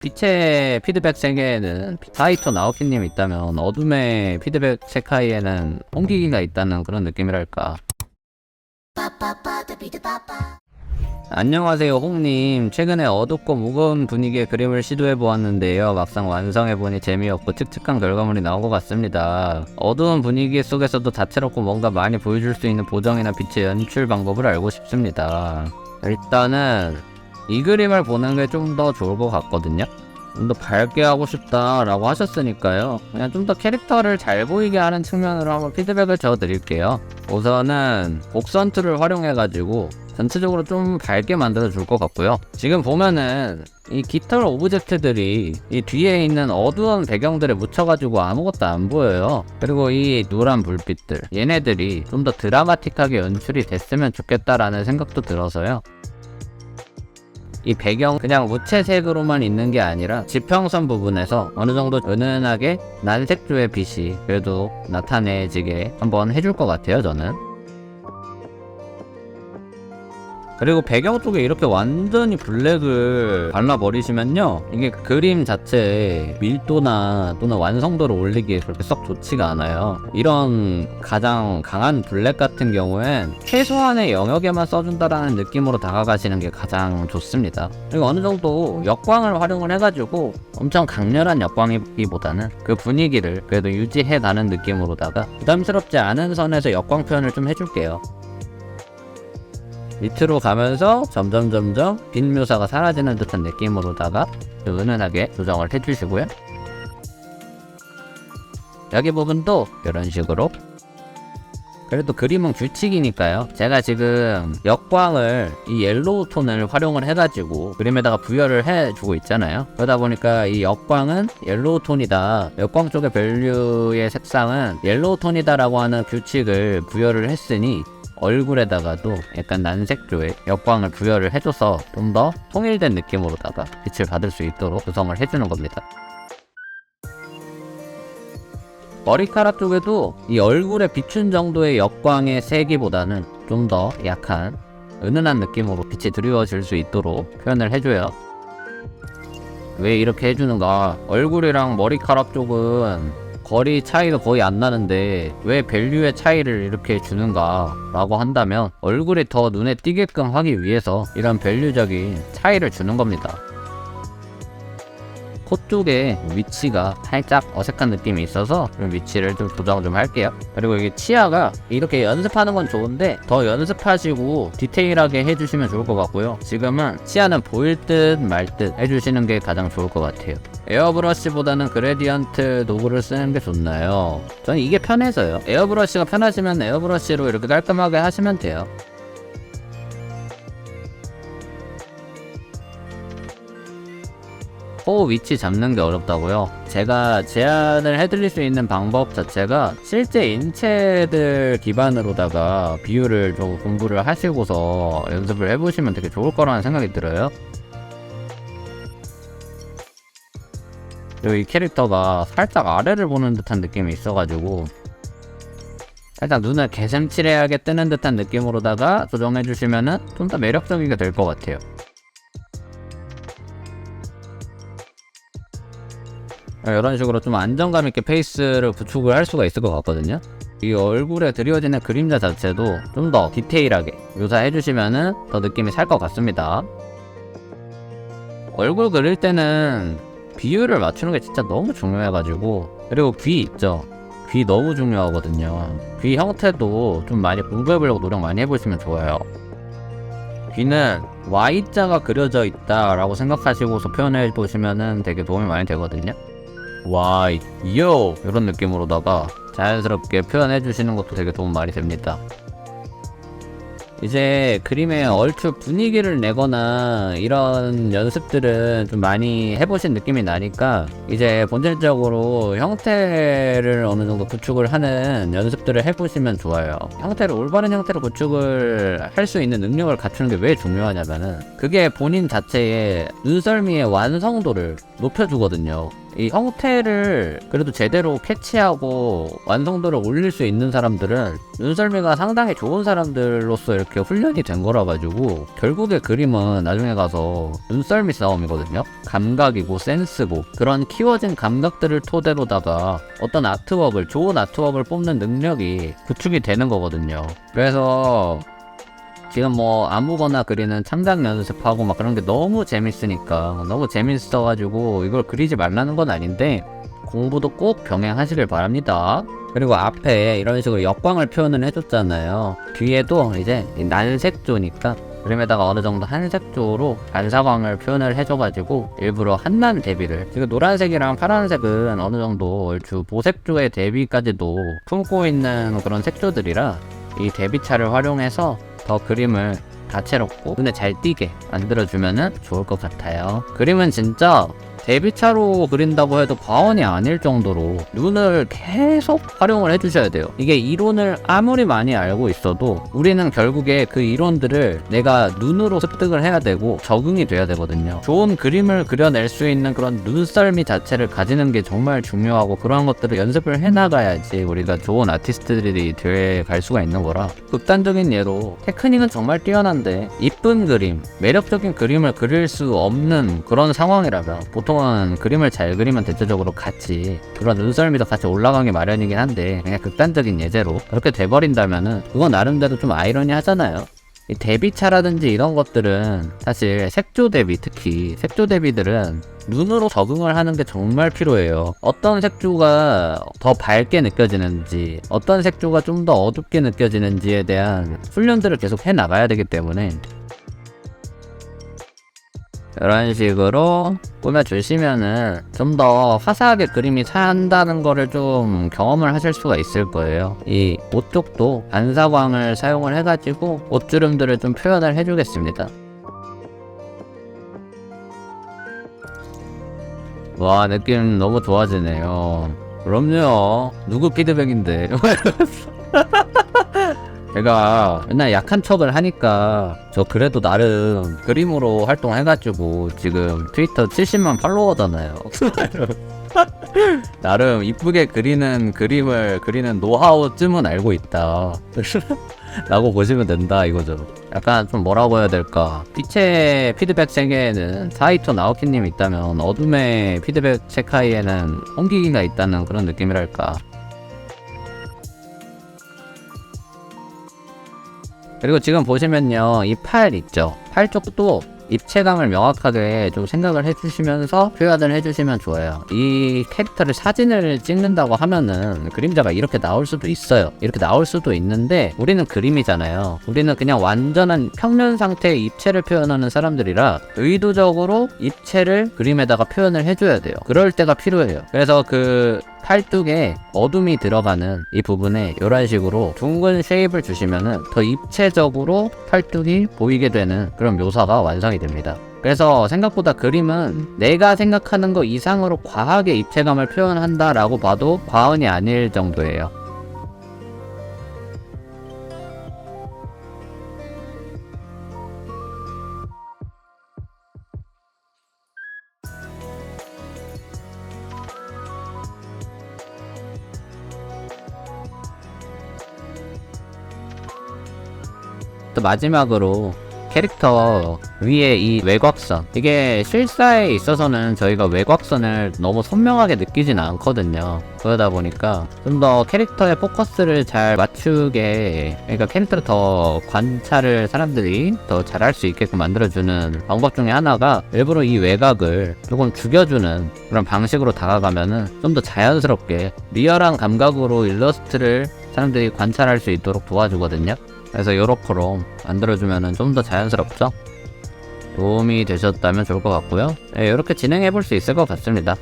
빛의 피드백 세계에는 사이토 나오키님이 있다면 어둠의 피드백 세카이에는 홍기기가 있다는 그런 느낌이랄까. 안녕하세요 홍님. 최근에 어둡고 무거운 분위기의 그림을 시도해보았는데요, 막상 완성해보니 재미없고 칙칙한 결과물이 나온 것 같습니다. 어두운 분위기 속에서도 다채롭고 뭔가 많이 보여줄 수 있는 보정이나 빛의 연출 방법을 알고 싶습니다. 일단은 이 그림을 보는 게 좀 더 좋을 것 같거든요. 좀 더 밝게 하고 싶다 라고 하셨으니까요, 그냥 좀 더 캐릭터를 잘 보이게 하는 측면으로 한번 피드백을 줘드릴게요. 우선은 곡선 툴을 활용해가지고 전체적으로 좀 밝게 만들어 줄 것 같고요. 지금 보면은 이 깃털 오브젝트들이 이 뒤에 있는 어두운 배경들에 묻혀가지고 아무것도 안 보여요. 그리고 이 노란 불빛들, 얘네들이 좀 더 드라마틱하게 연출이 됐으면 좋겠다라는 생각도 들어서요. 이 배경 그냥 무채색으로만 있는 게 아니라 지평선 부분에서 어느 정도 은은하게 난색조의 빛이 그래도 나타내지게 한번 해줄 것 같아요, 저는. 그리고 배경 쪽에 이렇게 완전히 블랙을 발라버리시면요, 이게 그림 자체의 밀도나 또는 완성도를 올리기에 그렇게 썩 좋지가 않아요. 이런 가장 강한 블랙 같은 경우엔 최소한의 영역에만 써준다라는 느낌으로 다가가시는 게 가장 좋습니다. 그리고 어느 정도 역광을 활용을 해가지고 엄청 강렬한 역광이기보다는 그 분위기를 그래도 유지해가는 느낌으로다가 부담스럽지 않은 선에서 역광 표현을 좀 해줄게요. 밑으로 가면서 점점 빛 묘사가 사라지는 듯한 느낌으로다가 은은하게 조정을 해주시고요. 여기 부분도 이런 식으로. 그래도 그림은 규칙이니까요, 제가 지금 역광을 이 옐로우 톤을 활용을 해가지고 그림에다가 부여를 해주고 있잖아요. 그러다 보니까 이 역광은 옐로우 톤이다, 역광 쪽의 밸류의 색상은 옐로우 톤이다 라고 하는 규칙을 부여를 했으니 얼굴에다가도 약간 난색조의 역광을 부여를 해줘서 좀 더 통일된 느낌으로다가 빛을 받을 수 있도록 구성을 해주는 겁니다. 머리카락 쪽에도 이 얼굴에 비춘 정도의 역광의 세기보다는 좀 더 약한 은은한 느낌으로 빛이 드리워질 수 있도록 표현을 해줘요. 왜 이렇게 해주는가? 얼굴이랑 머리카락 쪽은 거리 차이가 거의 안 나는데 왜 밸류의 차이를 이렇게 주는가 라고 한다면, 얼굴이 더 눈에 띄게끔 하기 위해서 이런 밸류적인 차이를 주는 겁니다. 코 쪽에 위치가 살짝 어색한 느낌이 있어서 좀 위치를 좀 조정 좀 할게요. 그리고 이게 치아가 이렇게 연습하는 건 좋은데 더 연습하시고 디테일하게 해주시면 좋을 것 같고요. 지금은 치아는 보일 듯 말 듯 해주시는 게 가장 좋을 것 같아요. 에어브러쉬보다는 그레디언트 도구를 쓰는 게 좋나요? 저는 이게 편해서요. 에어브러쉬가 편하시면 에어브러쉬로 이렇게 깔끔하게 하시면 돼요. 코 위치 잡는 게 어렵다고요? 제가 제안을 해드릴 수 있는 방법 자체가 실제 인체들 기반으로다가 비율을 좀 공부를 하시고서 연습을 해보시면 되게 좋을 거라는 생각이 들어요. 그리고 이 캐릭터가 살짝 아래를 보는 듯한 느낌이 있어가지고 살짝 눈을 개슴츠레하게 뜨는 듯한 느낌으로다가 조정해주시면은 좀 더 매력적이게 될 것 같아요. 이런 식으로 좀 안정감 있게 페이스를 구축을 할 수가 있을 것 같거든요. 이 얼굴에 드리워지는 그림자 자체도 좀 더 디테일하게 묘사해 주시면은 더 느낌이 살 것 같습니다. 얼굴 그릴 때는 비율을 맞추는 게 진짜 너무 중요해가지고, 그리고 귀 있죠? 귀 너무 중요하거든요. 귀 형태도 좀 많이 공부해보려고 노력 많이 해보시면 좋아요. 귀는 Y자가 그려져 있다 라고 생각하시고서 표현해 보시면은 되게 도움이 많이 되거든요. Y, yo! 이런 느낌으로다가 자연스럽게 표현해 주시는 것도 되게 도움 많이 됩니다. 이제 그림의 얼추 분위기를 내거나 이런 연습들은 좀 많이 해보신 느낌이 나니까 이제 본질적으로 형태를 어느 정도 구축을 하는 연습들을 해보시면 좋아요. 형태를 올바른 형태로 구축을 할 수 있는 능력을 갖추는 게 왜 중요하냐면은 그게 본인 자체의 눈썰미의 완성도를 높여주거든요. 이 형태를 그래도 제대로 캐치하고 완성도를 올릴 수 있는 사람들은 눈썰미가 상당히 좋은 사람들로서 이렇게 이렇게 훈련이 된 거라 가지고 결국에 그림은 나중에 가서 눈썰미 싸움이거든요. 감각이고 센스고 그런 키워진 감각들을 토대로다가 어떤 아트웍을, 좋은 아트웍을 뽑는 능력이 구축이 되는 거거든요. 그래서 지금 뭐 아무거나 그리는 창작 연습하고 막 그런 게 너무 재밌으니까, 너무 재밌어가지고 이걸 그리지 말라는 건 아닌데 공부도 꼭 병행하시길 바랍니다. 그리고 앞에 이런 식으로 역광을 표현을 해줬잖아요. 뒤에도 이제 난색조니까 그림에다가 어느 정도 한색조로 반사광을 표현을 해줘가지고 일부러 한난 대비를, 지금 노란색이랑 파란색은 어느 정도 얼추 보색조의 대비까지도 품고 있는 그런 색조들이라 이 대비차를 활용해서 더 그림을 다채롭고 눈에 잘 띄게 만들어주면 좋을 것 같아요. 그림은 진짜 대비차로 그린다고 해도 과언이 아닐 정도로 눈을 계속 활용을 해주셔야 돼요. 이게 이론을 아무리 많이 알고 있어도 우리는 결국에 그 이론들을 내가 눈으로 습득을 해야 되고 적응이 돼야 되거든요. 좋은 그림을 그려낼 수 있는 그런 눈썰미 자체를 가지는 게 정말 중요하고, 그런 것들을 연습을 해나가야지 우리가 좋은 아티스트들이 돼 갈 수가 있는 거라. 극단적인 예로 테크닉은 정말 뛰어난데 이쁜 그림, 매력적인 그림을 그릴 수 없는 그런 상황이라면 보통은 그림을 잘 그리면 대체적으로 같이 그런 눈썰미도 같이 올라가기 마련이긴 한데, 그냥 극단적인 예제로 그렇게 돼버린다면은 그건 나름대로 좀 아이러니하잖아요. 이 대비차라든지 이런 것들은 사실 색조 대비, 특히 색조 대비들은 눈으로 적응을 하는 게 정말 필요해요. 어떤 색조가 더 밝게 느껴지는지, 어떤 색조가 좀 더 어둡게 느껴지는지에 대한 훈련들을 계속 해 나가야 되기 때문에 이런 식으로 꾸며주시면은 좀 더 화사하게 그림이 산다는 거를 좀 경험을 하실 수가 있을 거예요. 이 옷 쪽도 반사광을 사용을 해가지고 옷주름들을 좀 표현을 해주겠습니다. 와, 느낌 너무 좋아지네요. 그럼요, 누구 피드백인데. 제가 맨날 약한 척을 하니까 저 그래도 나름 그림으로 활동해가지고 지금 트위터 70만 팔로워잖아요. 나름 이쁘게 그리는 그림을 그리는 노하우쯤은 알고 있다 라고 보시면 된다 이거죠. 약간 좀 뭐라고 해야 될까, 빛의 피드백 세계에는 사이토 나오키님이 있다면 어둠의 피드백 세카이에는 홍기기가 있다는 그런 느낌이랄까. 그리고 지금 보시면요, 이 팔 있죠? 팔 쪽도 입체감을 명확하게 좀 생각을 해주시면서 표현을 해주시면 좋아요. 이 캐릭터를 사진을 찍는다고 하면은 그림자가 이렇게 나올 수도 있어요. 이렇게 나올 수도 있는데 우리는 그림이잖아요. 우리는 그냥 완전한 평면 상태의 입체를 표현하는 사람들이라 의도적으로 입체를 그림에다가 표현을 해줘야 돼요. 그럴 때가 필요해요. 그래서 그 팔뚝에 어둠이 들어가는 이 부분에 이런 식으로 둥근 쉐입을 주시면은 더 입체적으로 팔뚝이 보이게 되는 그런 묘사가 완성이 됩니다. 그래서 생각보다 그림은 내가 생각하는 것 이상으로 과하게 입체감을 표현한다 라고 봐도 과언이 아닐 정도예요. 또 마지막으로 캐릭터 위에 이 외곽선, 이게 실사에 있어서는 저희가 외곽선을 너무 선명하게 느끼진 않거든요. 그러다 보니까 좀 더 캐릭터의 포커스를 잘 맞추게, 그러니까 캐릭터를 더 관찰을 사람들이 더 잘할 수 있게끔 만들어주는 방법 중에 하나가 일부러 이 외곽을 조금 죽여주는 그런 방식으로 다가가면은 좀 더 자연스럽게 리얼한 감각으로 일러스트를 사람들이 관찰할 수 있도록 도와주거든요. 그래서 요렇게로 만들어주면 좀 더 자연스럽죠? 도움이 되셨다면 좋을 것 같고요. 네, 이렇게 진행해 볼 수 있을 것 같습니다.